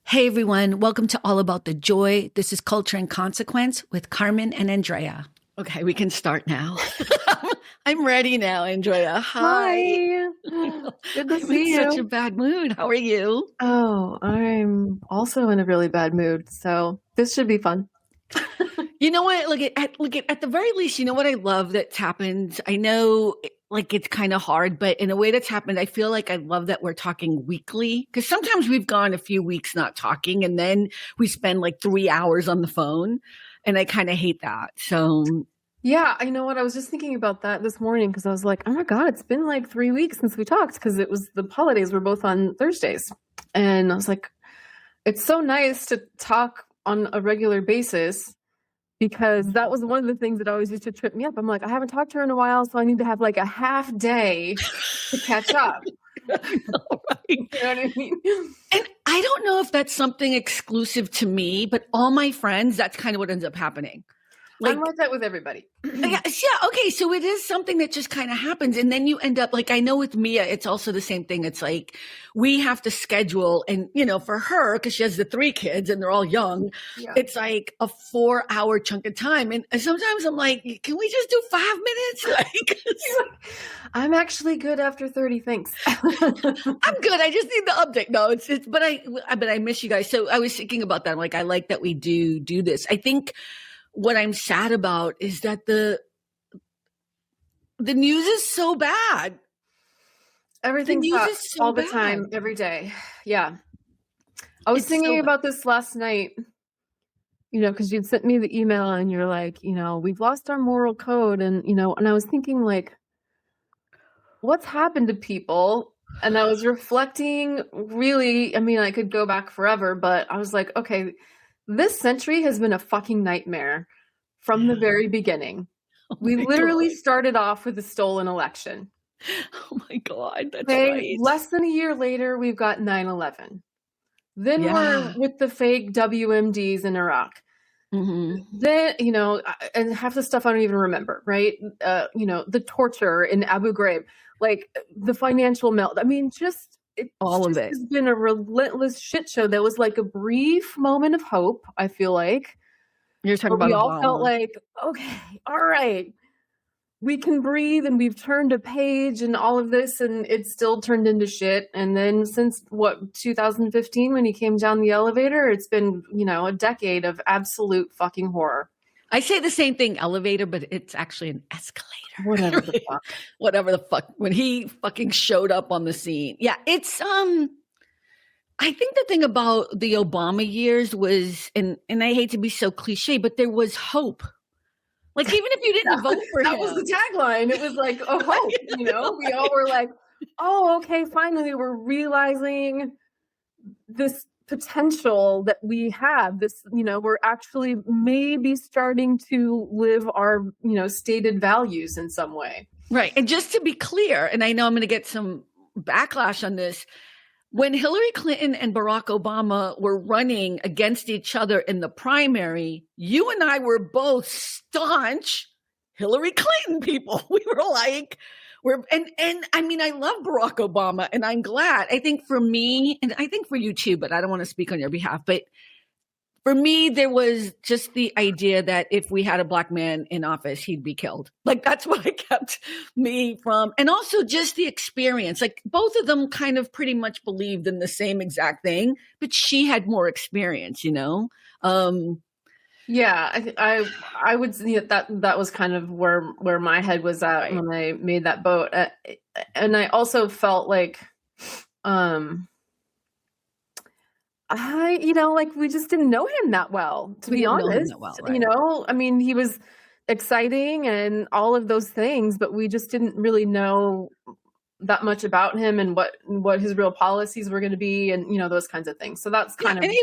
Hey everyone, welcome to All About the Joy. This is Culture and Consequence with Carmen and Andrea. Okay, we can start now. I'm ready now, Andrea. Hi. Good to I'm see in you. such a bad mood. How are you? Oh, I'm also in a really bad mood, so this should be fun. You know what? At the very least, you know what I love that's happened? I know it's kind of hard, but in a way that's happened, I feel like I love that we're talking weekly because sometimes we've gone a few weeks not talking and then we spend like 3 hours on the phone and I kind of hate that. So Yeah, I know what I was just thinking about that this morning because I was like, oh my God, it's been like 3 weeks since we talked because it was the holidays were both on Thursdays. And I was like, it's so nice to talk on a regular basis because that was one of the things that always used to trip me up. I'm like, I haven't talked to her in a while, so I need to have like a half day to catch up. I know, right? You know what I mean? And I don't know if that's something exclusive to me, but all my friends, that's kind of what ends up happening. I'm like that with everybody. Yeah, okay. So it is something that just kind of happens. And then you end up like, I know with Mia, it's also the same thing. It's like, we have to schedule and, for her, cause she has the 3 kids and they're all young. Yeah. It's like a 4-hour chunk of time. And sometimes I'm like, can we just do 5 minutes? Like, I'm actually good after 30. Thanks. I'm good. I just need the update. No, but I miss you guys. So I was thinking about that. I'm like, I like that we do this. I think what I'm sad about is that the news is so bad. Everything's hot all the time, every day. Yeah. I was thinking about this last night, because you'd sent me the email and you're like, we've lost our moral code. And, and I was thinking like, what's happened to people? And I was reflecting really, I could go back forever, but I was like, okay, this century has been a fucking nightmare from the very beginning. We literally started off with a stolen election. Oh my God, that's right. Less than a year later, we've got 9/11. Then we're with the fake WMDs in Iraq. Mm-hmm. Then, and half the stuff I don't even remember, right? The torture in Abu Ghraib, like the financial melt. All of it has been a relentless shit show. That was like a brief moment of hope, I feel like. You're talking about we all felt like, okay, all right, we can breathe and we've turned a page and all of this, and it's still turned into shit. And then since 2015 when he came down the elevator, it's been, a decade of absolute fucking horror. I say the same thing, elevator, but it's actually an escalator. Whatever the fuck. Whatever the fuck. When he fucking showed up on the scene. Yeah, it's I think the thing about the Obama years was, and I hate to be so cliche, but there was hope. Like, even if you didn't vote for him. That was the tagline. It was like, oh, hope, we all were like, oh, okay, finally we're realizing this potential that we have. This, we're actually maybe starting to live our, stated values in some way. Right. And just to be clear, and I know I'm going to get some backlash on this, when Hillary Clinton and Barack Obama were running against each other in the primary, you and I were both staunch Hillary Clinton people. We were like, I love Barack Obama and I'm glad. I think for me, and I think for you too, but I don't want to speak on your behalf, but for me, there was just the idea that if we had a Black man in office, he'd be killed. Like, that's what it kept me from. And also just the experience. Like, both of them kind of pretty much believed in the same exact thing, but she had more experience, Yeah, I would see that was kind of where my head was at when I made that vote. And I also felt like, we just didn't know him that well, to be honest. Right. He was exciting and all of those things, but we just didn't really know that much about him and what his real policies were going to be and, those kinds of things. So that's kind of. And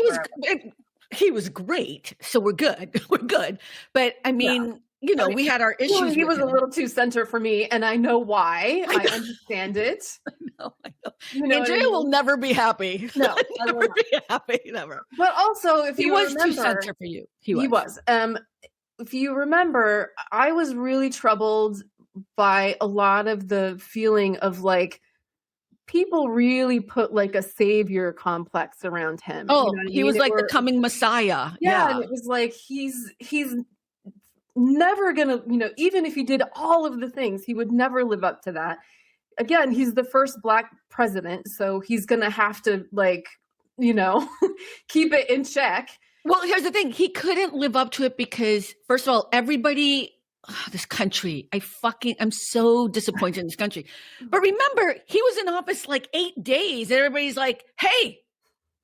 he was great. So we're good. We're good. But we had our issues. He was a little too center for me, and I know why. I understand it. I know. Andrea will never be happy. No, never be happy. Never. But also, if he was too center for you, he was. If you remember, I was really troubled by a lot of the feeling of like people really put like a savior complex around him. Oh, he was like the coming Messiah. Yeah. And it was like, he's never gonna, even if he did all of the things, he would never live up to that. Again, he's the first Black president, so he's gonna have to keep it in check. Well, here's the thing. He couldn't live up to it because, first of all, everybody, this country, I'm so disappointed in this country. But remember, he was in office like 8 days and everybody's like, hey,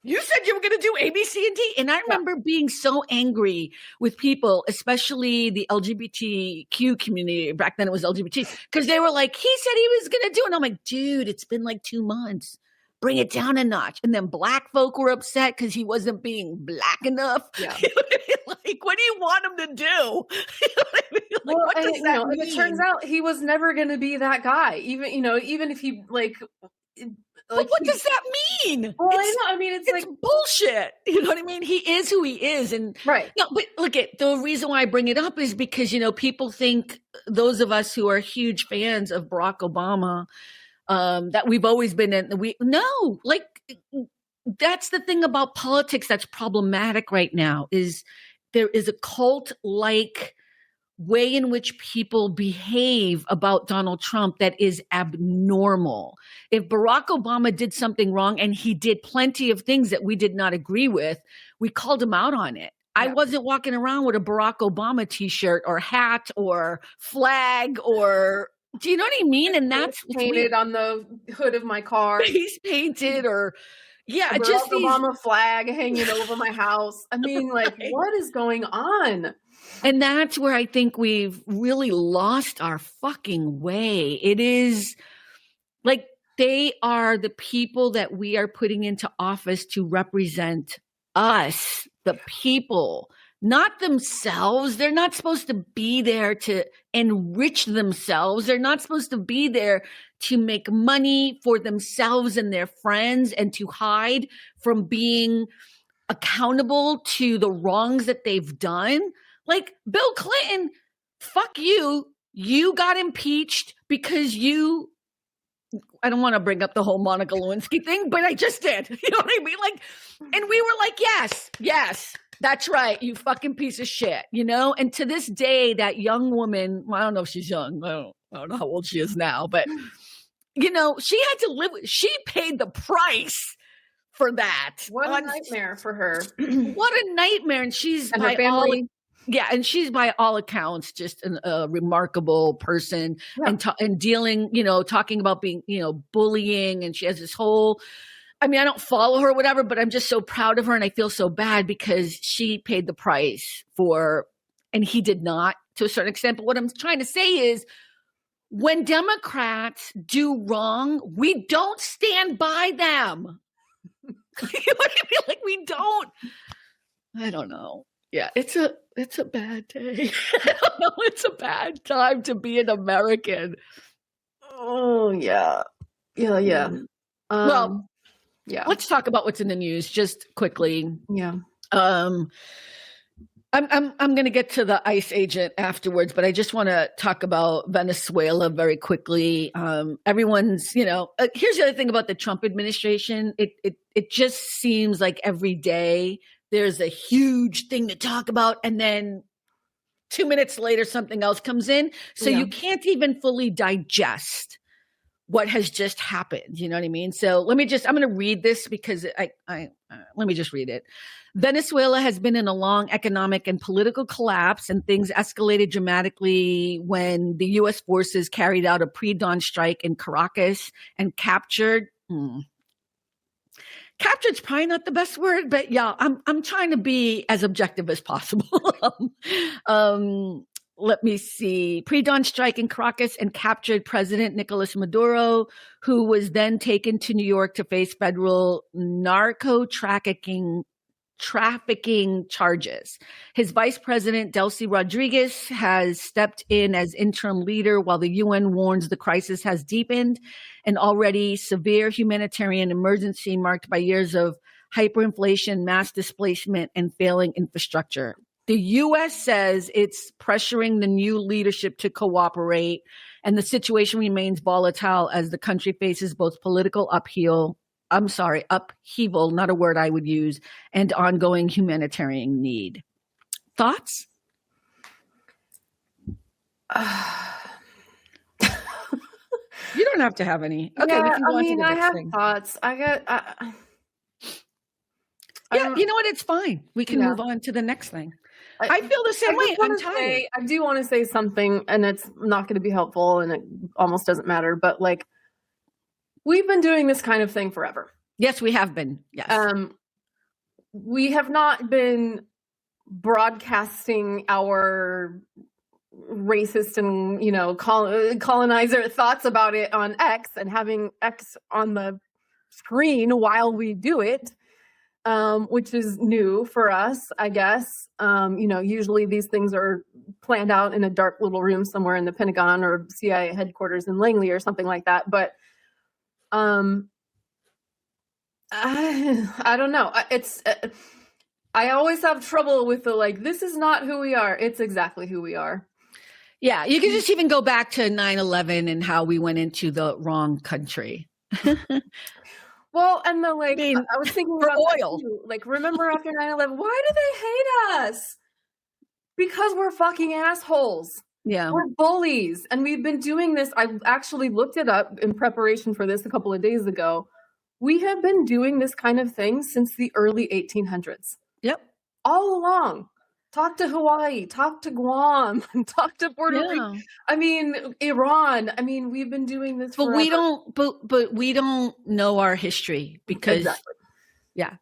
you said you were going to do A, B, C, and D. And I remember being so angry with people, especially the LGBTQ community. Back then it was LGBT, because they were like, he said he was going to do it. And I'm like, dude, it's been like 2 months. Bring it down a notch. And then Black folk were upset because he wasn't being Black enough. Yeah. You know what I mean? Like, what do you want him to do? You know what I mean? Like, what does that mean? It turns out he was never going to be that guy. Even if he but what does that mean? Well, I mean, it's like bullshit. You know what I mean? He is who he is. And right. No, but look, the reason why I bring it up is because, people think, those of us who are huge fans of Barack Obama, that we've always been that's the thing about politics that's problematic right now, is there is a cult-like way in which people behave about Donald Trump that is abnormal. If Barack Obama did something wrong, and he did plenty of things that we did not agree with, we called him out on it. Yeah. I wasn't walking around with a Barack Obama t-shirt or hat or flag or, do you know what I mean? And that's painted on the hood of my car. Face painted or just Obama flag hanging over my house. I mean, like, right. What is going on? And that's where I think we've really lost our fucking way. It is like, they are the people that we are putting into office to represent us, the people, not themselves. They're not supposed to be there to enrich themselves. They're not supposed to be there to make money for themselves and their friends and to hide from being accountable to the wrongs that they've done. Like Bill Clinton, fuck you. You got impeached because I don't want to bring up the whole Monica Lewinsky thing, but I just did. You know what I mean? Like, and we were like, yes, that's right. You fucking piece of shit, And to this day, that young woman, well, I don't know if she's young. I don't know how old she is now, but she had to she paid the price for that. What a nightmare for her. What a nightmare. And she's and her family. And she's by all accounts just a remarkable person, and dealing, talking about being, bullying, and she has this whole. I mean, I don't follow her or whatever, but I'm just so proud of her, and I feel so bad because she paid the price and he did not, to a certain extent. But what I'm trying to say is, when Democrats do wrong, we don't stand by them. You know what I mean? Like, we don't. I don't know. Yeah, it's a bad day. I don't know. It's a bad time to be an American. Oh yeah. Well, yeah. Let's talk about what's in the news just quickly. Yeah. I'm going to get to the ICE agent afterwards, but I just want to talk about Venezuela very quickly. Everyone's, here's the other thing about the Trump administration. It just seems like every day there's a huge thing to talk about, and then 2 minutes later, something else comes in. So you can't even fully digest what has just happened. You know what I mean? So I'm going to read this because let me just read it. Venezuela has been in a long economic and political collapse, and things escalated dramatically when the U.S. forces carried out a pre-dawn strike in Caracas and captured. Captured's probably not the best word, but yeah, I'm trying to be as objective as possible. Let me see. Pre-dawn strike in Caracas and captured President Nicolas Maduro, who was then taken to New York to face federal narco trafficking charges. His vice president, Delcy Rodriguez, has stepped in as interim leader while the UN warns the crisis has deepened an already severe humanitarian emergency marked by years of hyperinflation, mass displacement, and failing infrastructure. The U.S. says it's pressuring the new leadership to cooperate, and the situation remains volatile as the country faces both political upheaval, not a word I would use, and ongoing humanitarian need. Thoughts? You don't have to have any. Okay, yeah, we can go on to the next I have thing. thoughts. You know what? It's fine. We can move on to the next thing. I feel the same way. I'm tired. I do want to say something, and it's not going to be helpful, and it almost doesn't matter. But like, we've been doing this kind of thing forever. Yes, we have been. Yes. We have not been broadcasting our racist and, you know, colonizer thoughts about it on X and having X on the screen while we do it, which is new for us, I guess. You know, usually these things are planned out in a dark little room somewhere in the Pentagon or CIA headquarters in Langley or something like that. But I don't know. I always have trouble with the, like, this is not who we are. It's exactly who we are. Yeah, you can just even go back to 9/11 and how we went into the wrong country. Well, and the, like, I was thinking for about oil. Like, remember after 9/11, why do they hate us? Because we're fucking assholes. Yeah. We're bullies. And we've been doing this. I actually looked it up in preparation for this a couple of days ago. We have been doing this kind of thing since the early 1800s. Yep. All along. Talk to Hawaii, talk to Guam, talk to Puerto Rico. I mean, Iran. I mean, we've been doing this forever. But we don't know our history because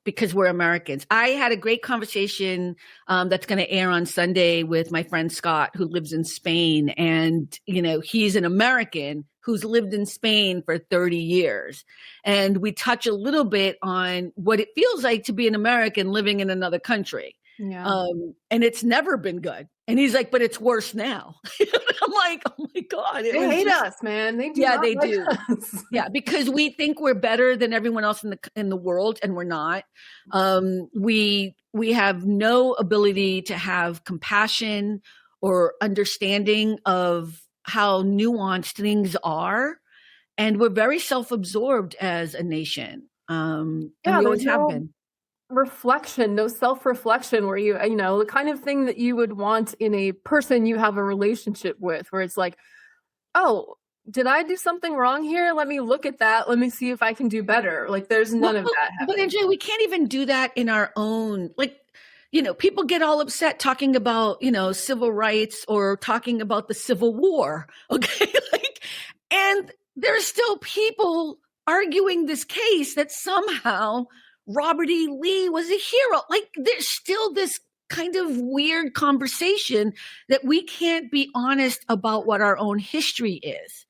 because we're Americans. I had a great conversation that's going to air on Sunday with my friend Scott, who lives in Spain. And, you know, he's an American who's lived in Spain for 30 years. And we touch a little bit on what it feels like to be an American living in another country. Yeah. And it's never been good. And he's like, but it's worse now. I'm like, oh my God. They hate us, man. They do. Yeah, they do. Yeah, because we think we're better than everyone else in the world, and we're not. We have no ability to have compassion or understanding of how nuanced things are. And we're very self-absorbed as a nation. And we always have been. Reflection, no self-reflection, where you know, the kind of thing that you would want in a person you have a relationship with, where it's like, oh, did I do something wrong here? Let me look at that. Let me see if I can do better. Like, there's none of that happening. But Andrea, we can't even do that in our own, like, you know, people get all upset talking about, you know, civil rights or talking about the Civil War. Okay. And there's still people arguing this case that somehow Robert E. Lee was a hero. Like, there's still this kind of weird conversation that we can't be honest about what our own history is,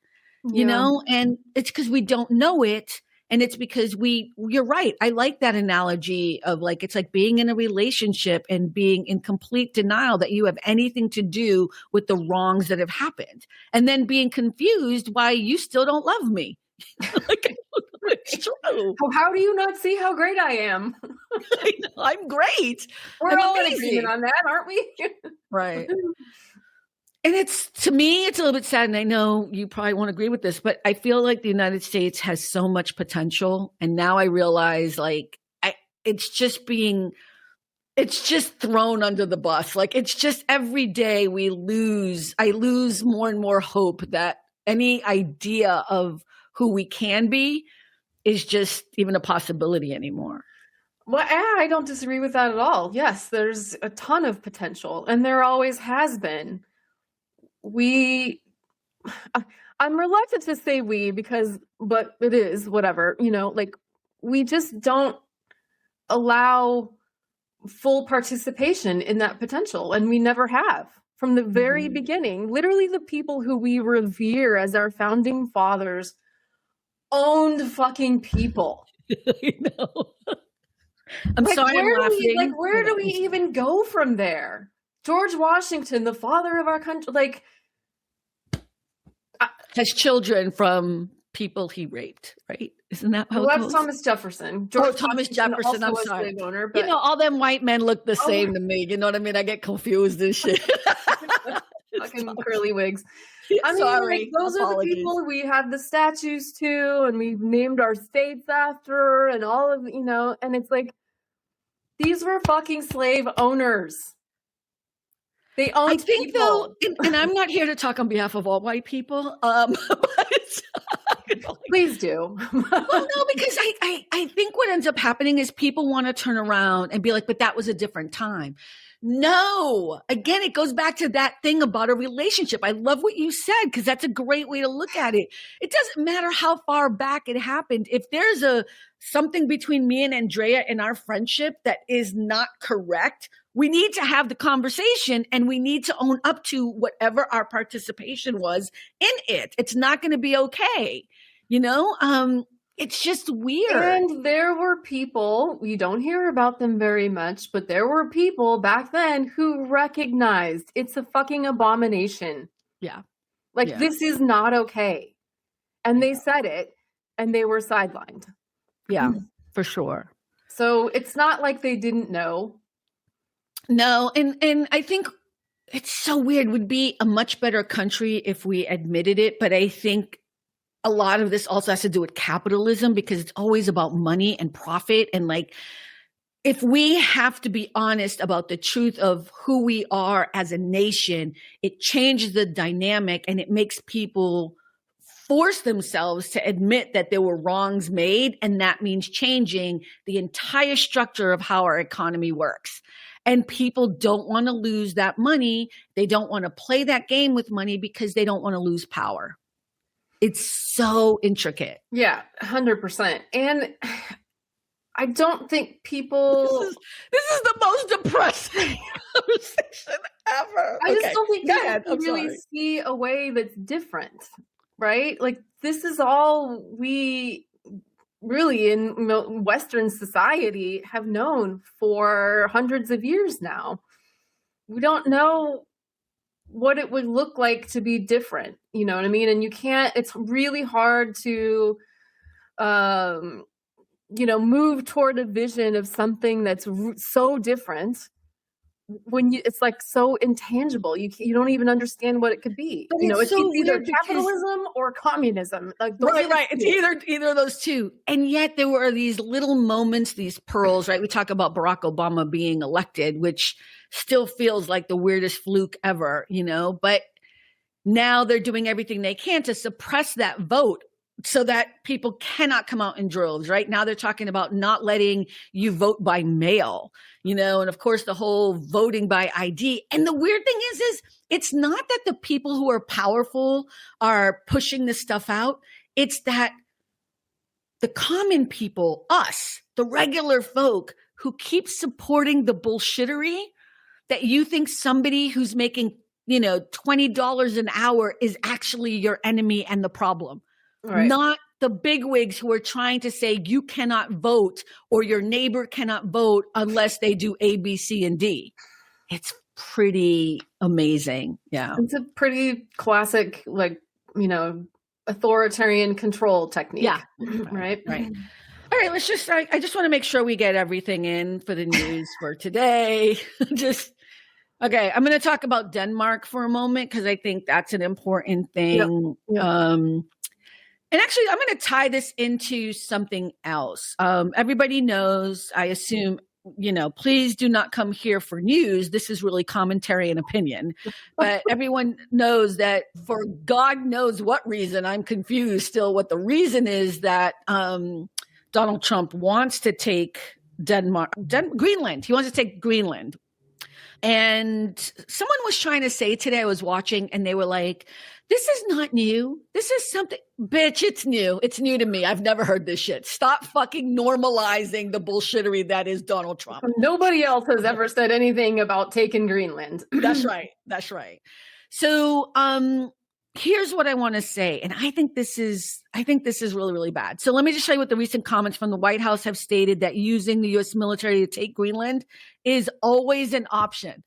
you know, and it's because we don't know it. And it's because you're right. I like that analogy of, like, it's like being in a relationship and being in complete denial that you have anything to do with the wrongs that have happened. And then being confused why you still don't love me. Like, it's true. Well, how do you not see how great I am? I'm great. We're all in agreement on that, aren't we? Right. And to me, it's a little bit sad. And I know you probably won't agree with this, but I feel like the United States has so much potential. And now I realize, like, it's just thrown under the bus. Like, it's just every day I lose more and more hope that any idea of who we can be is just even a possibility anymore. Well, I don't disagree with that at all. Yes, there's a ton of potential, and there always has been. I'm reluctant to say but it is, whatever, you know, like, we just don't allow full participation in that potential, and we never have. From the very beginning, literally the people who we revere as our founding fathers owned fucking people. I know. I'm sorry, I'm laughing. Where do we even go from there? George Washington, the father of our country, like, has children from people he raped, right? Isn't that how well, it that's goes? Thomas Jefferson. Thomas Jefferson, I'm sorry. Owner, but... all them white men look the same to me. You know what I mean? I get confused and shit. Fucking curly wigs. I mean, sorry. those are the people we have the statues to, and we've named our states after, and all of, and it's like, these were fucking slave owners. They owned I think people. though, and I'm not here to talk on behalf of all white people, but please do. Well, no, because I think what ends up happening is people want to turn around and be like, but that was a different time. No, again, it goes back to that thing about a relationship. I love what you said, because that's a great way to look at it. It doesn't matter how far back it happened. If there's something between me and Andrea in our friendship that is not correct, we need to have the conversation, and we need to own up to whatever our participation was in it. It's not going to be okay. It's just weird. And there were people, you don't hear about them very much, but there were people back then who recognized it's a fucking abomination. Yeah. This is not okay. And they said it, and they were sidelined. Yeah, for sure. So it's not like they didn't know. No, and I think it's so weird. We'd be a much better country if we admitted it, but I think a lot of this also has to do with capitalism, because it's always about money and profit. And if we have to be honest about the truth of who we are as a nation, it changes the dynamic, and it makes people force themselves to admit that there were wrongs made. And that means changing the entire structure of how our economy works. And people don't want to lose that money. They don't want to play that game with money because they don't want to lose power. It's so intricate. Yeah, 100%. And I don't think people... This is the most depressing conversation ever. I just don't think people really see a way that's different, right? This is all we really in Western society have known for hundreds of years now. We don't know what it would look like to be different. You know what I mean? And it's really hard to, move toward a vision of something that's so different when it's so intangible. You don't even understand what it could be. But it's either capitalism or communism. Right. It's either of those two. And yet there were these little moments, these pearls, right? We talk about Barack Obama being elected, which still feels like the weirdest fluke ever, but now they're doing everything they can to suppress that vote so that people cannot come out in droves, right? Now they're talking about not letting you vote by mail, and of course the whole voting by ID. And the weird thing is it's not that the people who are powerful are pushing this stuff out. It's that the common people, us, the regular folk who keep supporting the bullshittery, that you think somebody who's making, $20 an hour is actually your enemy and the problem. Right. Not the bigwigs who are trying to say you cannot vote or your neighbor cannot vote unless they do A, B, C, and D. It's pretty amazing. Yeah. It's a pretty classic, authoritarian control technique. Yeah. Right. All right. I just want to make sure we get everything in for the news for today. Okay. I'm going to talk about Denmark for a moment, because I think that's an important thing. Yep. And actually, I'm going to tie this into something else. Everybody knows, I assume, please do not come here for news. This is really commentary and opinion. But everyone knows that for God knows what reason, I'm confused still what the reason is, that Donald Trump wants to take Greenland. He wants to take Greenland. And someone was trying to say today, I was watching, and they were like, this is not new. This is something, bitch, it's new. It's new to me. I've never heard this shit. Stop fucking normalizing the bullshittery that is Donald Trump. Nobody else has ever said anything about taking Greenland. That's right. So, here's what I want to say. And I think this is really, really bad. So let me just show you what the recent comments from the White House have stated, that using the U.S. military to take Greenland is always an option.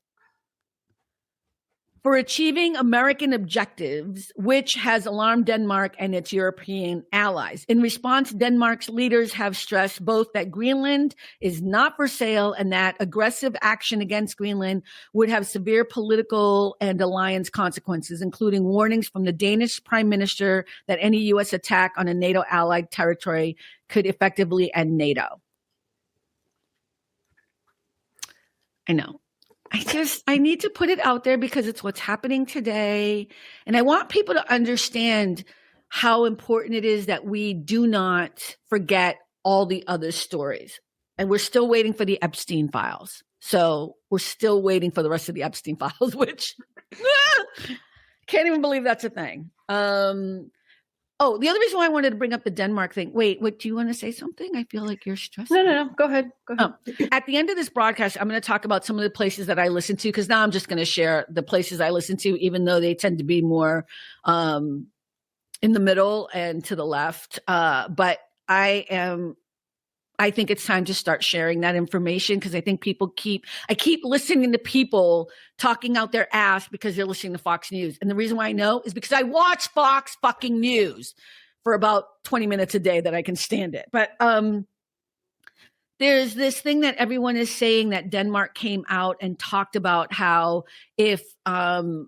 for achieving American objectives, which has alarmed Denmark and its European allies. In response, Denmark's leaders have stressed both that Greenland is not for sale and that aggressive action against Greenland would have severe political and alliance consequences, including warnings from the Danish Prime Minister that any U.S. attack on a NATO allied territory could effectively end NATO. I know. I need to put it out there because it's what's happening today. And I want people to understand how important it is that we do not forget all the other stories. And we're still waiting for the Epstein files. So we're still waiting for the rest of the Epstein files, which can't even believe that's a thing. Oh, the other reason why I wanted to bring up the Denmark thing. Wait, do you want to say something? I feel like you're stressed. No. Go ahead. At the end of this broadcast, I'm going to talk about some of the places that I listen to, because now I'm just going to share the places I listen to, even though they tend to be more in the middle and to the left. But I think it's time to start sharing that information, because I think I keep listening to people talking out their ass because they're listening to Fox News. And the reason why I know is because I watch Fox fucking News for about 20 minutes a day that I can stand it. But there's this thing that everyone is saying that Denmark came out and talked about how if the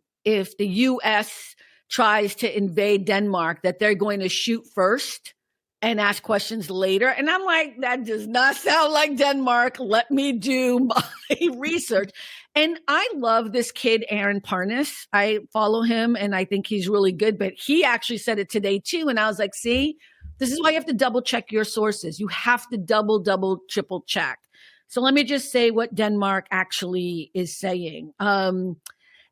U.S. tries to invade Denmark, that they're going to shoot first and ask questions later. And I'm like, that does not sound like Denmark. Let me do my research. And I love this kid, Aaron Parnas. I follow him and I think he's really good, but he actually said it today too. And I was like, see, this is why you have to double check your sources. You have to double, triple check. So let me just say what Denmark actually is saying.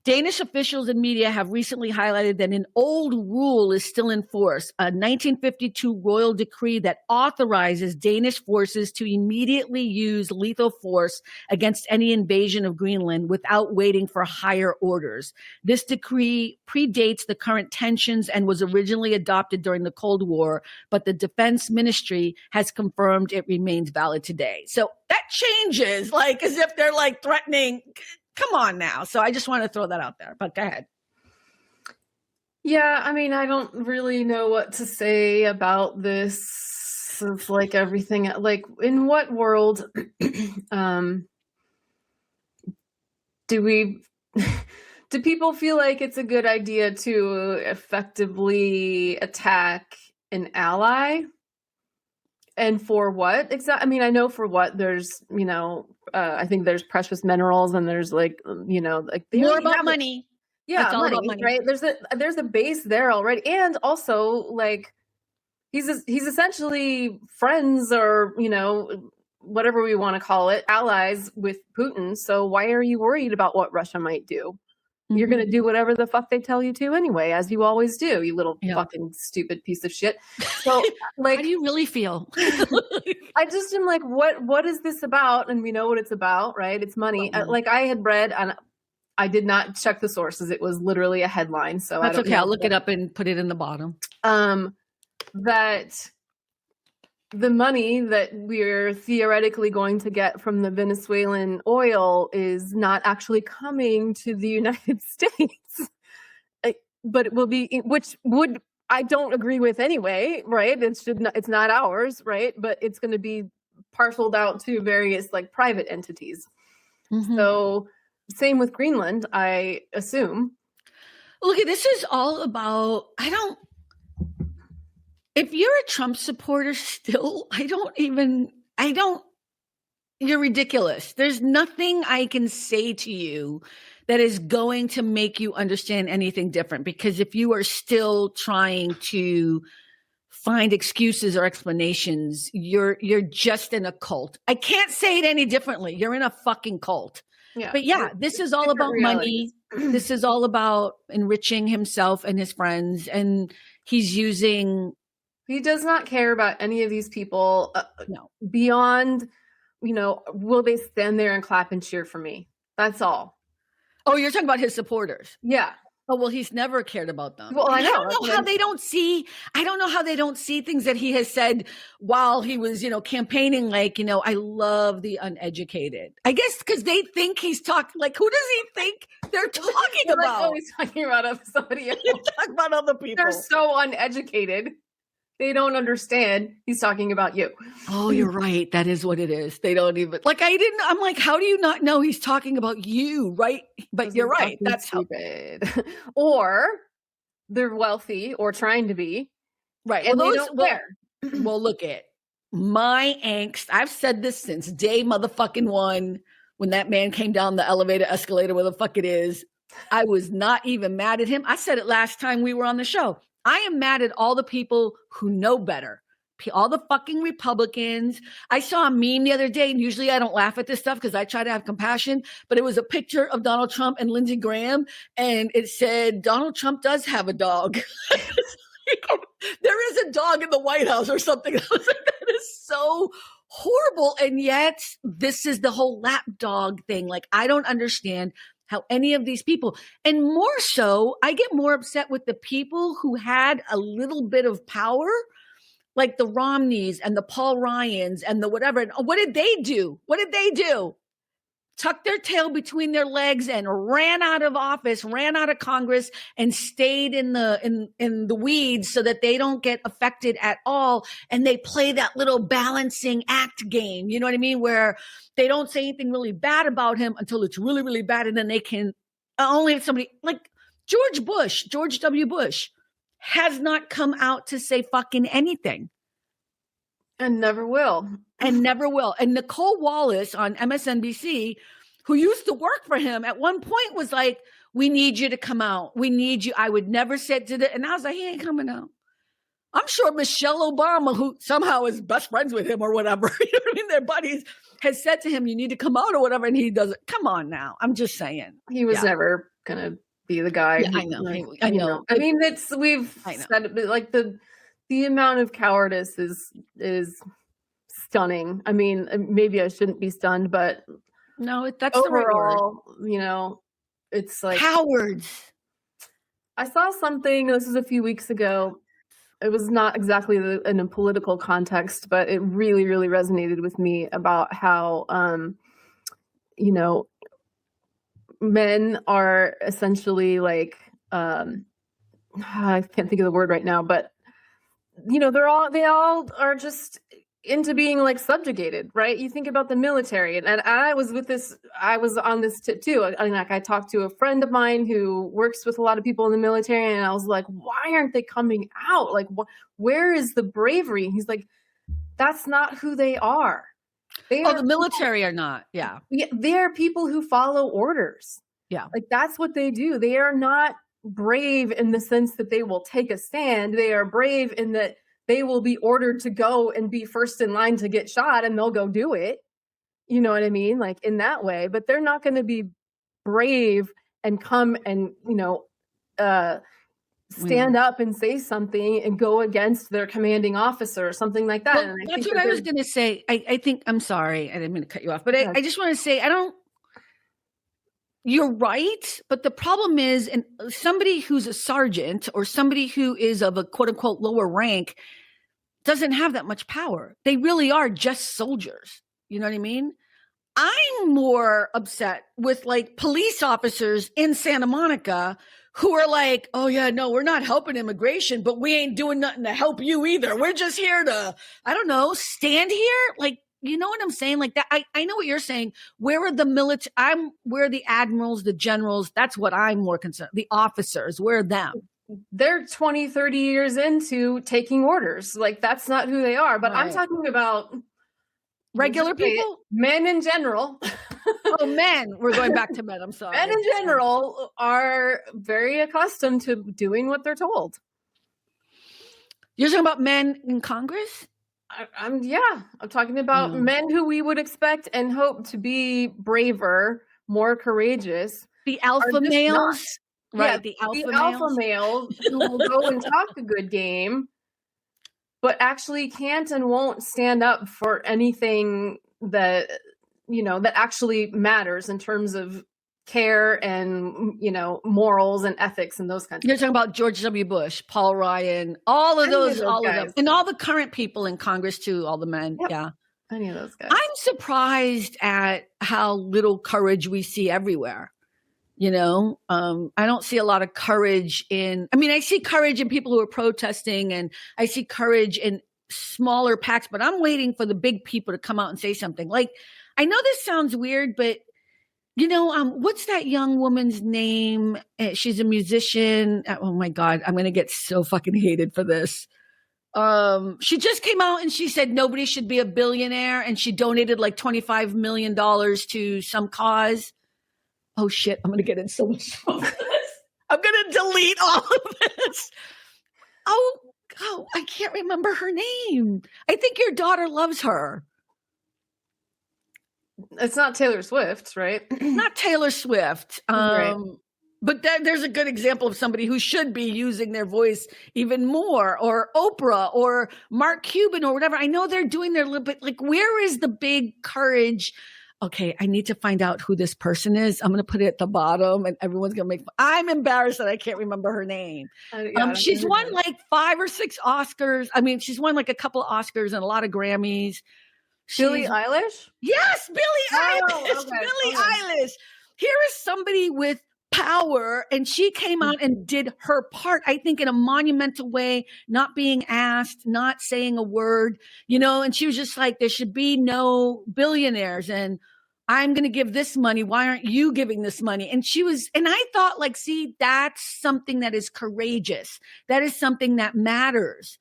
Danish officials and media have recently highlighted that an old rule is still in force, a 1952 royal decree that authorizes Danish forces to immediately use lethal force against any invasion of Greenland without waiting for higher orders. This decree predates the current tensions and was originally adopted during the Cold War, but the Defense Ministry has confirmed it remains valid today. So that changes, like as if they're like threatening. Come on now. So I just want to throw that out there, but go ahead. Yeah, I mean, I don't really know what to say about this. It's like everything, like in what world do people feel like it's a good idea to effectively attack an ally? And for what exactly? I mean, I know for what. There's, I think there's precious minerals, and there's like, like more about money. Yeah, it's all about money, right? There's a base there already, and also like he's essentially friends, or whatever we want to call it, allies with Putin. So why are you worried about what Russia might do? Mm-hmm. You're going to do whatever the fuck they tell you to anyway, as you always do, you little fucking stupid piece of shit. So like, how do you really feel? I just am like, what is this about? And we know what it's about, right? It's money. Like I had read, and I did not check the sources. It was literally a headline. So that's okay. I'll look it up and put it in the bottom. That the money that we're theoretically going to get from the Venezuelan oil is not actually coming to the United States, but it will be, which would, I don't agree with anyway, right? It's not ours, right? But it's going to be parceled out to various like private entities. Mm-hmm. So same with Greenland, I assume. Look, this is all about, if you're a Trump supporter still, you're ridiculous. There's nothing I can say to you that is going to make you understand anything different. Because if you are still trying to find excuses or explanations, you're just in a cult. I can't say it any differently. You're in a fucking cult. Yeah. But yeah, this is all about money. This is all about enriching himself and his friends. And he's using... He does not care about any of these people no. Beyond, will they stand there and clap and cheer for me? That's all. Oh, you're talking about his supporters. Yeah. Oh, well, he's never cared about them. Well, I know. I don't know how they don't see. I don't know how they don't see things that he has said while he was, campaigning. Like, I love the uneducated. I guess because they think he's talking. Like, who does he think they're talking about? Like, he's talking about somebody else. He's talking about other people. They're so uneducated. They don't understand. He's talking about you. Oh, you're right. That is what it is. They don't even I'm like, how do you not know he's talking about you? Right. But you're right. That's stupid. Or they're wealthy or trying to be. Right. And they don't care. Well, look at my angst. I've said this since day motherfucking one, when that man came down the elevator, escalator, where the fuck it is. I was not even mad at him. I said it last time we were on the show. I am mad at all the people who know better. All the fucking Republicans. I saw a meme the other day, and usually I don't laugh at this stuff because I try to have compassion, but it was a picture of Donald Trump and Lindsey Graham, and it said, Donald Trump does have a dog. There is a dog in the White House or something. I was like, that is so horrible. And yet this is the whole lap dog thing. Like, I don't understand how any of these people, and more so, I get more upset with the people who had a little bit of power, like the Romneys and the Paul Ryans and the whatever. And what did they do? What did they do? Tucked their tail between their legs and ran out of office, ran out of Congress, and stayed in the weeds so that they don't get affected at all. And they play that little balancing act game. You know what I mean? Where they don't say anything really bad about him until it's really, really bad. And then they can only if somebody like George W. Bush has not come out to say fucking anything. And never will. And never will. And Nicole Wallace on MSNBC, who used to work for him, at one point was like, we need you to come out. We need you. I would never say to the, and I was like, he ain't coming out. I'm sure Michelle Obama, who somehow is best friends with him or whatever, you know what I mean? They're buddies, has said to him, you need to come out or whatever. And he doesn't. Come on now. I'm just saying. He was never going to be the guy. Yeah, I know. I know. I mean, we've said it, like the amount of cowardice is stunning. I mean, maybe I shouldn't be stunned, but no, that's overall, the right word. It's like cowards. I saw something, this was a few weeks ago. It was not exactly in a political context, but it really, really resonated with me about how, men are essentially like, I can't think of the word right now, but they all are just into being like subjugated, right? You think about the military, and I was on this tip too. I talked to a friend of mine who works with a lot of people in the military, and I was like, why aren't they coming out? Like, where is the bravery? And he's like, that's not who they are. The military are not. Yeah. They are people who follow orders. Yeah. Like, that's what they do. They are not brave in the sense that they will take a stand. They are brave in that they will be ordered to go and be first in line to get shot, and they'll go do it. You know what I mean? Like, in that way, but they're not going to be brave and come and, stand up and say something and go against their commanding officer or something like that. Well, that's what I was going to say. I think, I'm sorry, I didn't mean to cut you off, but I just want to say, you're right. But the problem is, and somebody who's a sergeant or somebody who is of a quote unquote lower rank doesn't have that much power. They really are just soldiers. You know what I mean? I'm more upset with like police officers in Santa Monica who are like, oh yeah, no, we're not helping immigration, but we ain't doing nothing to help you either. We're just here to, I don't know, stand here. Like, you know what I'm saying? Like that. I know what you're saying. Where are the military? Where are the admirals, the generals? That's what I'm more concerned. The officers, where are them? They're 20, 30 years into taking orders. Like, that's not who they are. But right. I'm talking about regular people, men in general. Oh, men. We're going back to men. I'm sorry. Men in general are very accustomed to doing what they're told. You're talking about men in Congress? I'm talking about men who we would expect and hope to be braver, more courageous. The alpha males. Right. The alpha male who will go and talk a good game, but actually can't and won't stand up for anything that, that actually matters in terms of care and, morals and ethics and those kinds of things. You're talking about George W. Bush, Paul Ryan, all of those guys. And all the current people in Congress too, all the men. Yep. Yeah. Any of those guys. I'm surprised at how little courage we see everywhere. I don't see a lot of courage I see courage in people who are protesting, and I see courage in smaller packs, but I'm waiting for the big people to come out and say something. Like, I know this sounds weird, but what's that young woman's name? She's a musician. Oh my God, I'm going to get so fucking hated for this. She just came out and she said nobody should be a billionaire, and she donated like $25 million to some cause. Oh shit, I'm going to get in so much trouble. I'm going to delete all of this. Oh, I can't remember her name. I think your daughter loves her. It's not Taylor Swift, right? Not Taylor Swift. Right. But there's a good example of somebody who should be using their voice even more, or Oprah or Mark Cuban or whatever. I know they're doing their little bit. Like, where is the big courage? Okay, I need to find out who this person is. I'm going to put it at the bottom, and everyone's going to I'm embarrassed that I can't remember her name. She's won like 5 or 6 Oscars. I mean, she's won like a couple of Oscars and a lot of Grammys. Billie Eilish? Yes, Billie Eilish. Okay. Billie Eilish. Here is somebody with power, and she came out and did her part, I think, in a monumental way, not being asked, not saying a word, and she was just like, there should be no billionaires, and I'm going to give this money. Why aren't you giving this money? And I thought, like, see, that's something that is courageous. That is something that matters.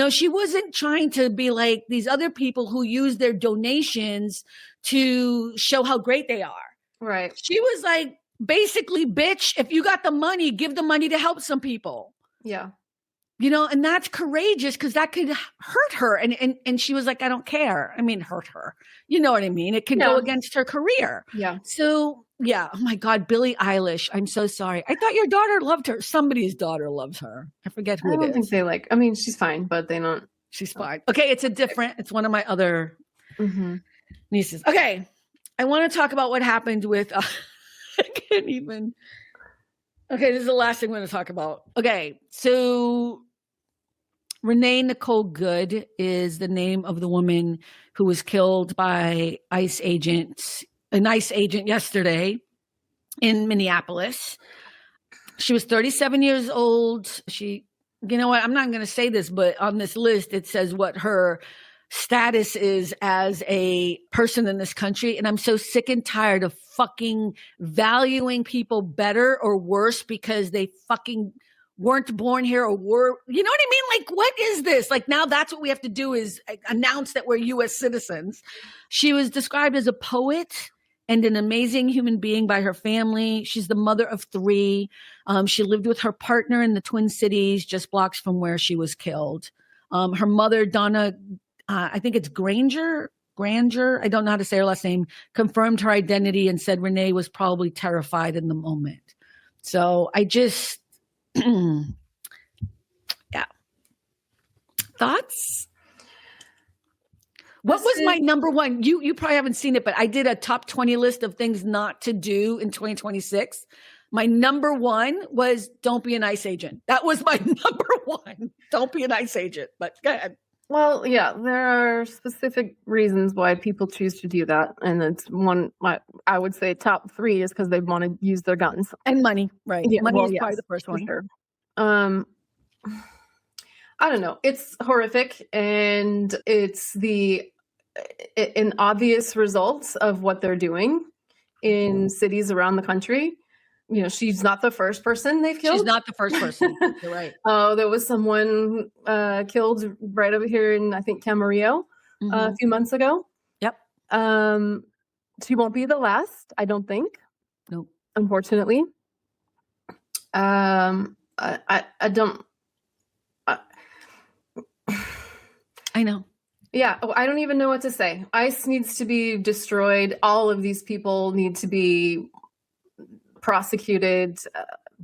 She wasn't trying to be like these other people who use their donations to show how great they are. Right. She was like, basically, bitch, if you got the money, give the money to help some people. Yeah. And that's courageous, because that could hurt her. And she was like, I don't care. I mean, hurt her. You know what I mean? It could go against her career. Yeah. So, yeah. Oh my God, Billie Eilish. I'm so sorry. I thought your daughter loved her. Somebody's daughter loves her. I forget who it is. I don't think they she's fine, but they don't. She's fine. Okay. It's one of my other nieces. Okay. I want to talk about what happened with, I can't even. Okay, this is the last thing we're going to talk about. Okay, so Renee Nicole Good is the name of the woman who was killed by an ICE agent yesterday in Minneapolis. She was 37 years old. You know what? I'm not going to say this, but on this list, it says what her status is as a person in this country. And I'm so sick and tired of fucking valuing people better or worse because they fucking weren't born here or were, you know what I mean? Like, what is this? Like, now that's what we have to do, is announce that we're U.S. citizens. She was described as a poet and an amazing human being by her family. She's the mother of 3. She lived with her partner in the Twin Cities, just blocks from where she was killed. Her mother, Donna, I think it's Granger, I don't know how to say her last name, confirmed her identity and said Renee was probably terrified in the moment. So I just, yeah. Thoughts? What was my number one? You probably haven't seen it, but I did a top 20 list of things not to do in 2026. My number 1 was don't be an ICE agent. That was my number 1. Don't be an ICE agent. But go ahead. Well, yeah, there are specific reasons why people choose to do that. And it's one, I would say top 3 is because they want to use their guns. And money, right. Yeah, money is probably the first one. Sure. I don't know. It's horrific, and it's an obvious result of what they're doing in cities around the country. She's not the first person they've killed. She's not the first person. You're right. Oh, there was someone killed right over here in, I think, Camarillo a few months ago. Yep. She won't be the last, I don't think. Nope. Unfortunately. I don't. I know. Yeah, I don't even know what to say. ICE needs to be destroyed. All of these people need to be prosecuted.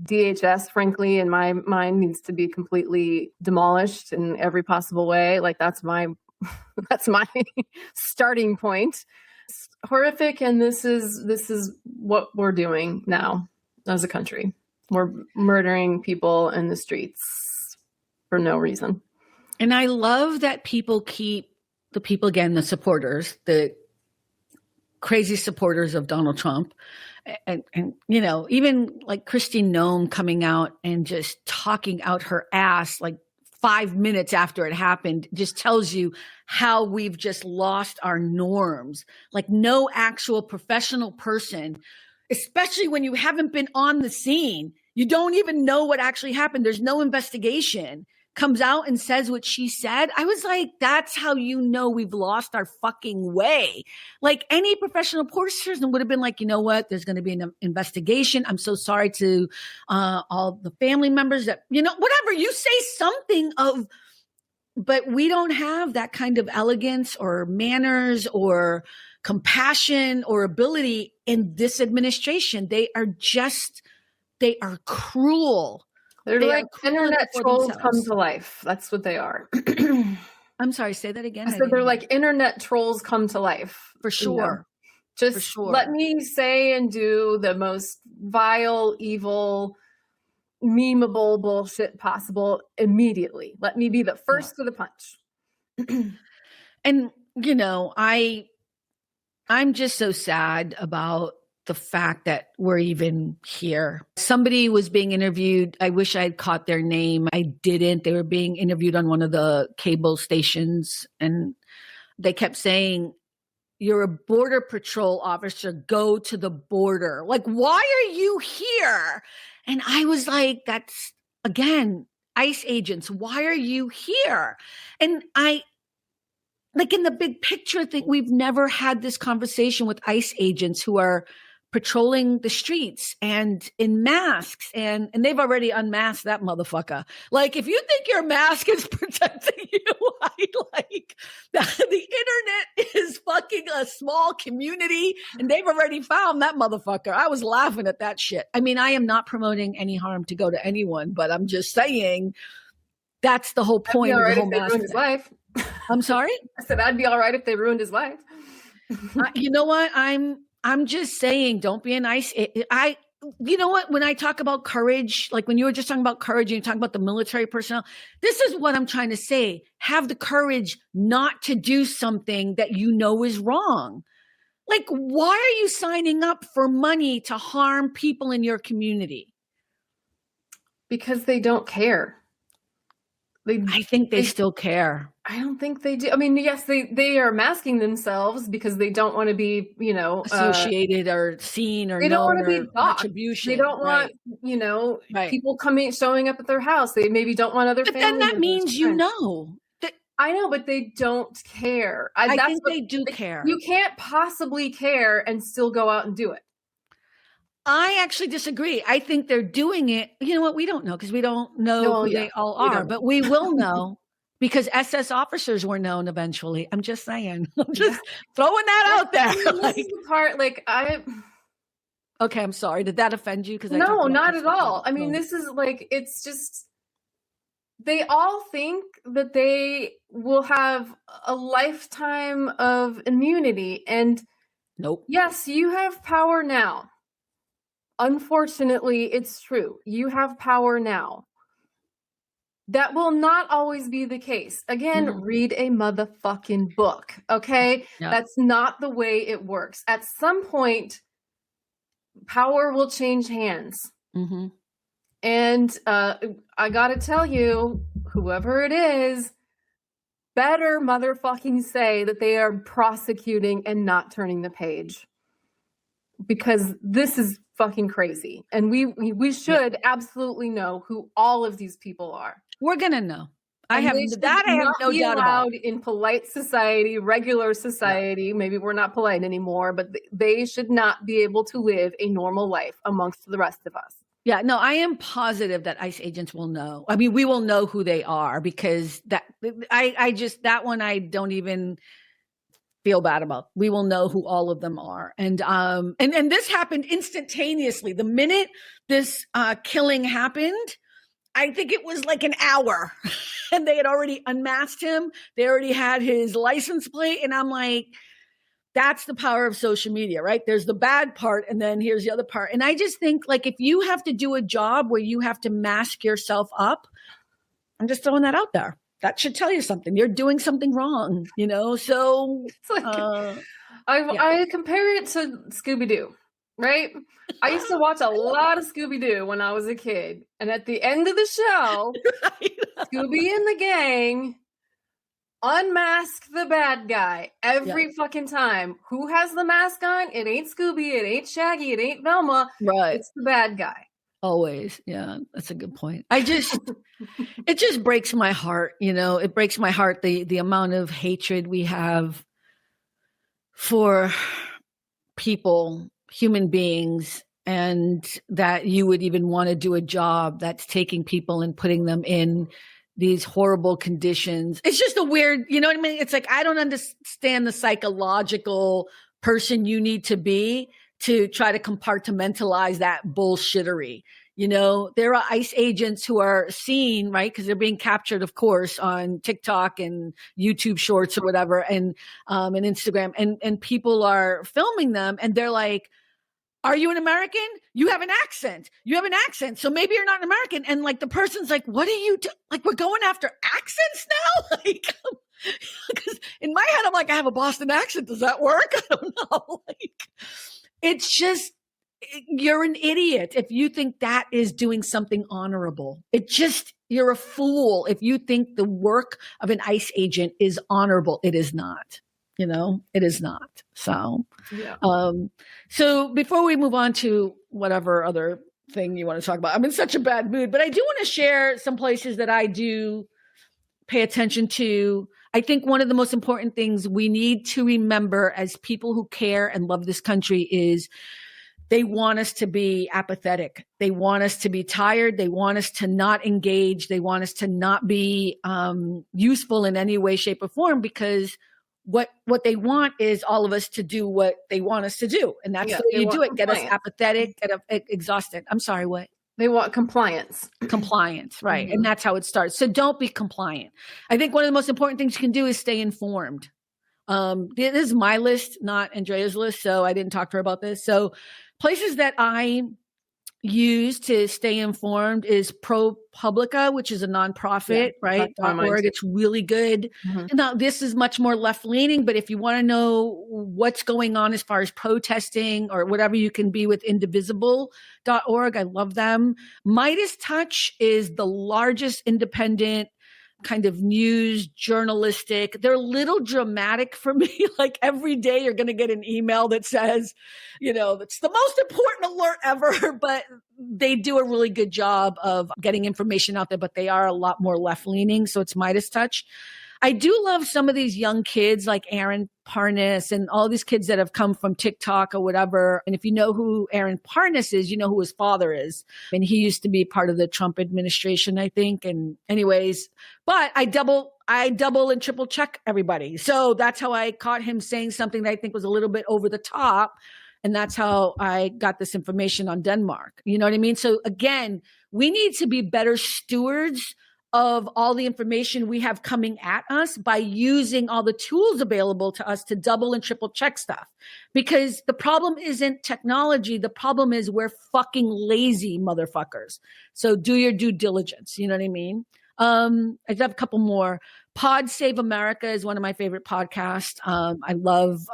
DHS, frankly, in my mind, needs to be completely demolished in every possible way. Like, that's my starting point. horrific, and this is what we're doing now as a country. We're murdering people in the streets for no reason. And I love that people keep the people, again, the supporters, the crazy supporters of Donald Trump, and you know, even like Christine Noem coming out and just talking out her ass like 5 minutes after it happened, just tells you how we've just lost our norms. Like no actual professional person, especially when you haven't been on the scene, you don't even know what actually happened. There's no investigation, comes out and says what she said. I was like, that's how you know we've lost our fucking way. Like any professional person would have been like, you know what, there's going to be an investigation. I'm so sorry to all the family members that, you know, whatever, you say something of, but we don't have that kind of elegance or manners or compassion or ability in this administration. They are cruel. They're like internet trolls come to life. That's what they are. I'm sorry, say that again. So they're like internet trolls come to life. For sure. You know? Just let me say and do the most vile, evil, memeable bullshit possible immediately. Let me be the first to the punch. And, you know, I'm just so sad about the fact that we're even here. Somebody was being interviewed. I wish I had caught their name. I didn't. They were being interviewed on one of the cable stations, and they kept saying, you're a border patrol officer, go to the border. Like, why are you here? And I was like, that's, again, ICE agents. Why are you here? And like in the big picture, I think we've never had this conversation with ICE agents who are patrolling the streets and in masks, and they've already unmasked that motherfucker. Like, if you think your mask is protecting you, like the internet is fucking a small community, and they've already found that motherfucker. I was laughing at that shit. I mean, I am not promoting any harm to go to anyone, but I'm just saying that's the whole point of the whole mask. Ruined his life. I'm sorry? I said that'd be all right if they ruined his life. You know what? I'm just saying, don't be an ICE. You know what? When I talk about courage, like when you were just talking about courage and you're talking about the military personnel, this is what I'm trying to say. Have the courage not to do something that you know is wrong. Like, why are you signing up for money to harm people in your community? Because they don't care. I think they still care. I don't think they do. I mean, yes, they are masking themselves because they don't want to be, you know, associated or seen or they don't want to be attribution. They don't want, you know, people showing up at their house. They maybe don't want other family members. Then that means you know. I know, but they don't care. I think they do care. You can't possibly care and still go out and do it. I actually disagree. I think they're doing it. You know what? We don't know because we don't know who they all are, but we will know because SS officers were known eventually. I'm just saying. I'm just throwing that out there. This is the part, like, Okay, I'm sorry. Did that offend you? Because no, not at all. I mean, this is like, it's just, they all think that they will have a lifetime of immunity. And nope. Yes, you have power now. Unfortunately, it's true. You have power now. That will not always be the case. Again, read a motherfucking book, okay? Yep. That's not the way it works. At some point, power will change hands. Mm-hmm. And I gotta tell you, whoever it is, better motherfucking say that they are prosecuting and not turning the page. Because this is fucking crazy. And we should absolutely know who all of these people are. We're going to know. I have no doubt about it. In polite society, regular society, maybe we're not polite anymore, but they should not be able to live a normal life amongst the rest of us. Yeah, no, I am positive that ICE agents will know. I mean, we will know who they are because that one I don't even feel bad about. We will know who all of them are. And this happened instantaneously. The minute this killing happened, I think it was like an hour and they had already unmasked him. They already had his license plate. And I'm like, that's the power of social media, right? There's the bad part, and then here's the other part. And I just think, like, if you have to do a job where you have to mask yourself up, I'm just throwing that out there. That should tell you something. You're doing something wrong, you know? So it's like, I compare it to Scooby-Doo, right? I used to watch a lot of Scooby-Doo when I was a kid. And at the end of the show, Scooby and the gang unmask the bad guy every fucking time. Who has the mask on? It ain't Scooby, it ain't Shaggy, it ain't Velma. Right. It's the bad guy. Always. Yeah, that's a good point. It just breaks my heart, you know. It breaks my heart, the amount of hatred we have for people, human beings, and that you would even want to do a job that's taking people and putting them in these horrible conditions. It's just a weird, you know what I mean? It's like, I don't understand the psychological person you need to be to try to compartmentalize that bullshittery. You know, there are ICE agents who are seen, right? Because they're being captured, of course, on TikTok and YouTube shorts or whatever, and Instagram, and people are filming them, and they're like, are you an American? You have an accent. You have an accent. So maybe you're not an American. And like the person's like, what are you like, we're going after accents now? Like, because in my head, I'm like, I have a Boston accent. Does that work? I don't know. Like, it's just, you're an idiot if you think that is doing something honorable. You're a fool if you think the work of an ICE agent is honorable. It is not. You know, it is not. So, so before we move on to whatever other thing you want to talk about, I'm in such a bad mood, but I do want to share some places that I do pay attention to. I think one of the most important things we need to remember as people who care and love this country is they want us to be apathetic. They want us to be tired. They want us to not engage. They want us to not be useful in any way, shape, or form, because what they want is all of us to do what they want us to do. And that's the way you do it. Get us apathetic, get us exhausted. I'm sorry, what? They want compliance. Compliance, right. Mm-hmm. And that's how it starts. So don't be compliant. I think one of the most important things you can do is stay informed. This is my list, not Andrea's list, so I didn't talk to her about this. So places that I use to stay informed is ProPublica, which is a nonprofit, right? .org. It's really good. Mm-hmm. Now, this is much more left-leaning, but if you want to know what's going on as far as protesting or whatever, you can be with indivisible.org. I love them. Midas Touch is the largest independent kind of news journalistic. They're a little dramatic for me. Like every day you're going to get an email that says, you know, it's the most important alert ever, but they do a really good job of getting information out there, but they are a lot more left leaning. So it's Midas Touch. I do love some of these young kids like Aaron Parnas and all these kids that have come from TikTok or whatever. And if you know who Aaron Parnas is, you know who his father is. And he used to be part of the Trump administration, I think. And anyways, but I double and triple check everybody. So that's how I caught him saying something that I think was a little bit over the top. And that's how I got this information on Denmark. You know what I mean? So again, we need to be better stewards of all the information we have coming at us by using all the tools available to us to double and triple check stuff. Because the problem isn't technology. The problem is we're fucking lazy motherfuckers. So do your due diligence. You know what I mean? I have a couple more. Pod Save America is one of my favorite podcasts. I love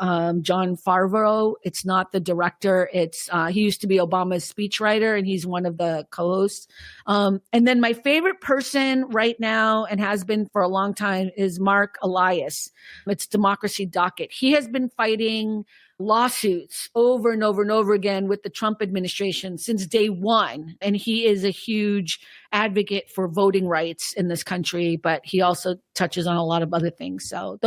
John Favreau. It's not the director. It's he used to be Obama's speechwriter, and he's one of the co-hosts. And then my favorite person right now, and has been for a long time, is Mark Elias. It's Democracy Docket. He has been fighting lawsuits over and over and over again with the Trump administration since day one. And he is a huge advocate for voting rights in this country, but he also touches on a lot of other things. So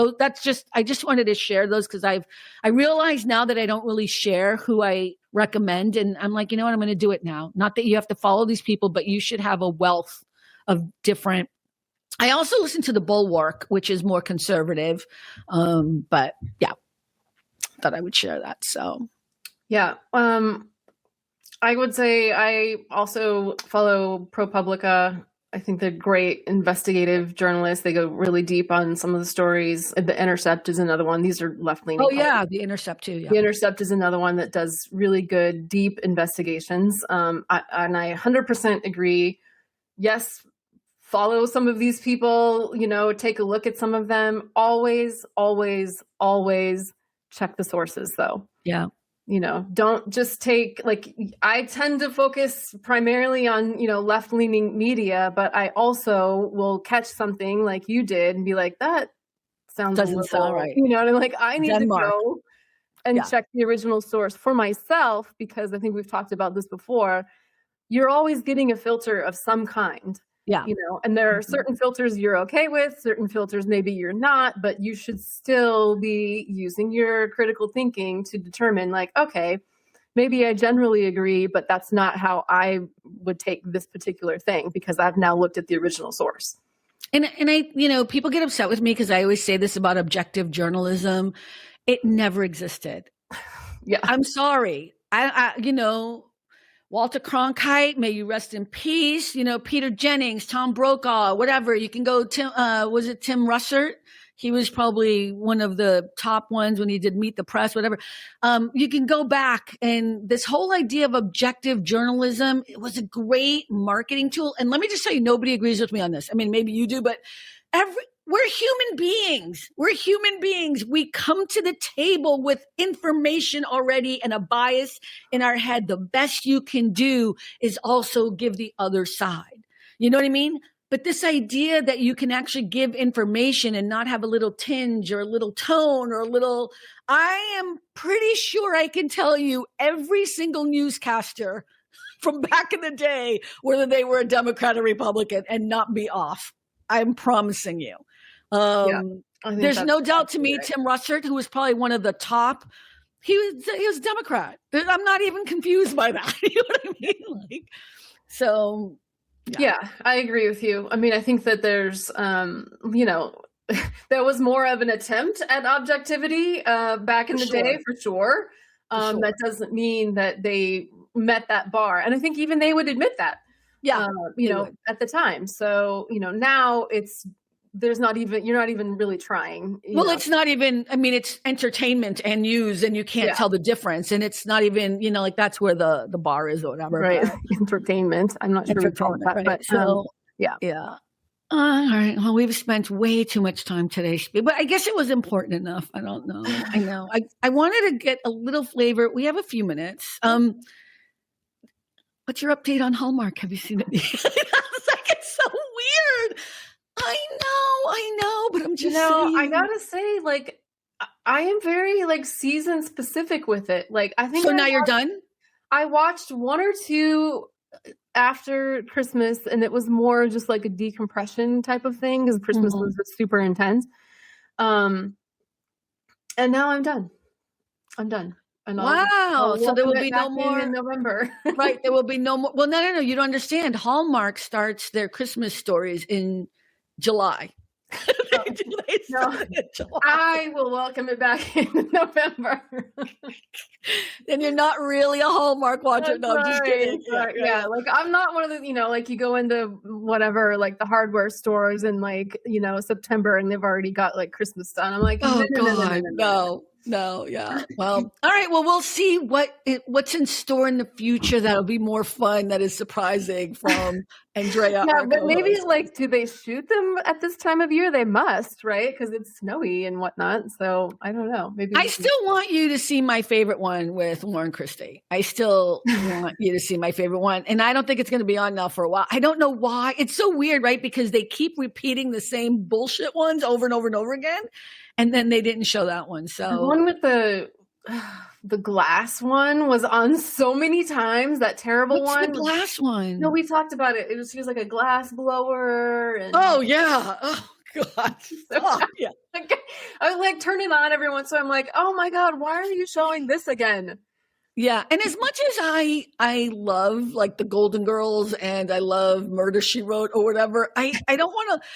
I just wanted to share those because I realize now that I don't really share who I recommend. And I'm like, you know what, I'm going to do it now. Not that you have to follow these people, but you should have a wealth of different. I also listen to The Bulwark, which is more conservative. But yeah. Thought I would share that. So, yeah. I would say I also follow ProPublica. I think they're great investigative journalists. They go really deep on some of the stories. The Intercept is another one. These are left-leaning. Oh, yeah, The Intercept too. Yeah. The Intercept is another one that does really good, deep investigations. And I 100% agree. Yes, follow some of these people, take a look at some of them. Always, always, always check the sources, though. Yeah. Don't just take, I tend to focus primarily on, left-leaning media, but I also will catch something like you did and be like, that doesn't sound right. And I need Denmark. to go and check the original source for myself, because I think we've talked about this before. You're always getting a filter of some kind. Yeah. And there are certain filters you're okay with, certain filters maybe you're not, but you should still be using your critical thinking to determine, okay, maybe I generally agree, but that's not how I would take this particular thing, because I've now looked at the original source. And I, people get upset with me because I always say this about objective journalism. It never existed. Yeah. I'm sorry. Walter Cronkite, may you rest in peace. Peter Jennings, Tom Brokaw, whatever. You can go, Tim Russert? He was probably one of the top ones when he did Meet the Press, whatever. You can go back, and this whole idea of objective journalism, it was a great marketing tool. And let me just tell you, nobody agrees with me on this. I mean, maybe you do, but we're human beings. We're human beings. We come to the table with information already and a bias in our head. The best you can do is also give the other side. You know what I mean? But this idea that you can actually give information and not have a little tinge or a little tone or I am pretty sure I can tell you every single newscaster from back in the day, whether they were a Democrat or Republican, and not be off. I'm promising you. There's no doubt to me, right. Tim Russert, who was probably one of the top, he was Democrat. I'm not even confused by that. You know what I mean? Yeah, I agree with you. I mean, I think that there's, there was more of an attempt at objectivity back in the day, for sure. That doesn't mean that they met that bar. And I think even they would admit that, at the time. So, now you're not even really trying. It's not even, it's entertainment and news, and you can't tell the difference. And it's not even, that's where the bar is or whatever. Right. Entertainment. I'm not sure we call it that, right. But yeah. All right. Well, we've spent way too much time today, but I guess it was important enough. I don't know. I know. I wanted to get a little flavor. We have a few minutes. What's your update on Hallmark? Have you seen it? It's so weird. I know, but I'm just saying. I gotta say, I am very season specific with it. I think so. Now you're done. I watched one or two after Christmas, and it was more just like a decompression type of thing because Christmas was super intense. And now I'm done. And wow! So there will be no more in November, right? There will be no more. Well, no. You don't understand. Hallmark starts their Christmas stories in July. I will welcome it back in November. Then you're not really a Hallmark watcher. No, I'm just kidding. Yeah, I'm not one of the, you go into whatever, the hardware stores in September, and they've already got Christmas done. I'm like, oh God, no, yeah. Well, all right. Well, we'll see what's in store in the future. That'll be more fun. That is surprising from Andrea. Yeah, but maybe do they shoot them at this time of year? They must, right? Because it's snowy and whatnot. So I don't know. Maybe I still want you to see my favorite one with Warren Christie. I still want you to see my favorite one, and I don't think it's going to be on now for a while. I don't know why. It's so weird, right? Because they keep repeating the same bullshit ones over and over and over again. And then they didn't show that one. So the one with the glass one was on so many times. That terrible What's one. The glass one. No, we talked about it. She was like a glass blower. And oh yeah. Oh God. Yeah. I was turning on every once. So I'm like, oh my God, why are you showing this again? Yeah. And as much as I love the Golden Girls and I love Murder, She Wrote or whatever, I don't want to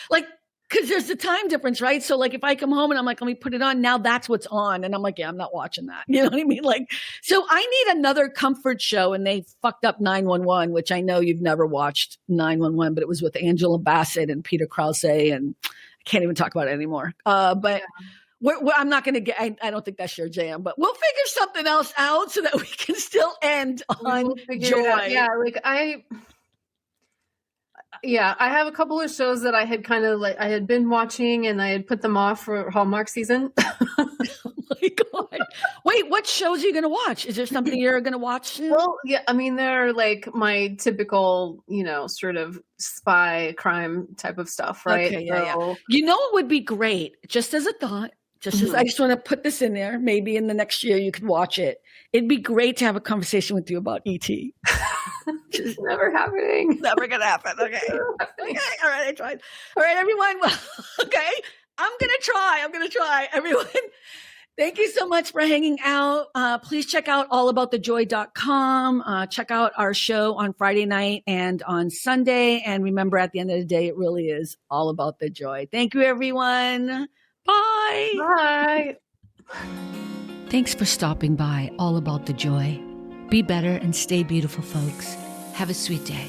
because there's the time difference, right? So like if I come home and I'm like, let me put it on, now that's what's on. And I'm like, yeah, I'm not watching that. You know what I mean? Like, so I need another comfort show, and they fucked up 911, which I know you've never watched 911, but it was with Angela Bassett and Peter Krause, and I can't even talk about it anymore. But I'm not going to get, I don't think that's your jam, but we'll figure something else out so that we can still end on joy. Yeah. Like I have a couple of shows that I had kind of like, I had been watching and I had put them off for Hallmark season. Oh my God. Wait, what shows are you going to watch? Is there something you're going to watch soon? Well, yeah, I mean, they're like my typical, sort of spy crime type of stuff, right? Okay, yeah. You know what would be great, just as a thought, I just want to put this in there. Maybe in the next year you could watch it. It'd be great to have a conversation with you about E.T. It's never happening. Never gonna happen. Okay. Okay. All right. I tried. All right, everyone. Well, okay. I'm gonna try. Everyone. Thank you so much for hanging out. Please check out allaboutthejoy.com. Check out our show on Friday night and on Sunday. And remember, at the end of the day, it really is all about the joy. Thank you, everyone. Bye. Bye. Thanks for stopping by All About the Joy. Be better and stay beautiful, folks. Have a sweet day.